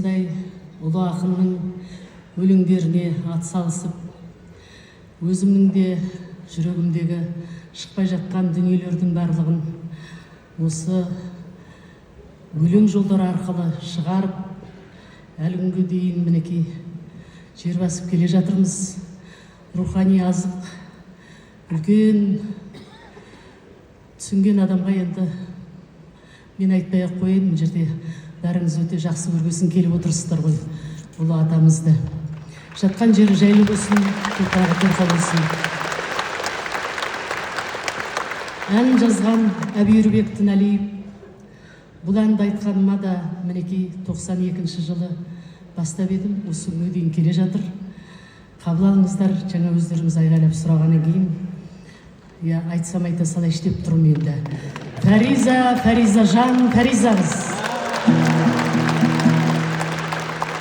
Ұлы ақынның өлеңдеріне атсалысып, өзімнің де жүрегімдегі шықпай жатқан дүниелердің барлығын осы өлең жолдары арқылы шығарып, әлі күнге дейін мінекей жер басып келе жатырмыз. Рухани азық үлкен түсінген адамға енді мен айтпай ақ қояйын, бұл жерде бәріңіз өте жақсы көргесін келіп отырсыздар ғой. Ұлы атамызды жатқан жері жайлы болсын, топырағы торқа болсын. Ән жазған Әбүйірбек Тінәлиев. Бұл әнді айтқаныма да мінекей 92 жылы бастап едім, осы күнге дейін келе жатыр. Қабыл алыңыздар, жаңа өздеріңіз айғайлап сұрағаннан кейін, я айтсам айта салайшы деп тұрмын енді. Фариза, Фариза жан, Фаризамыз.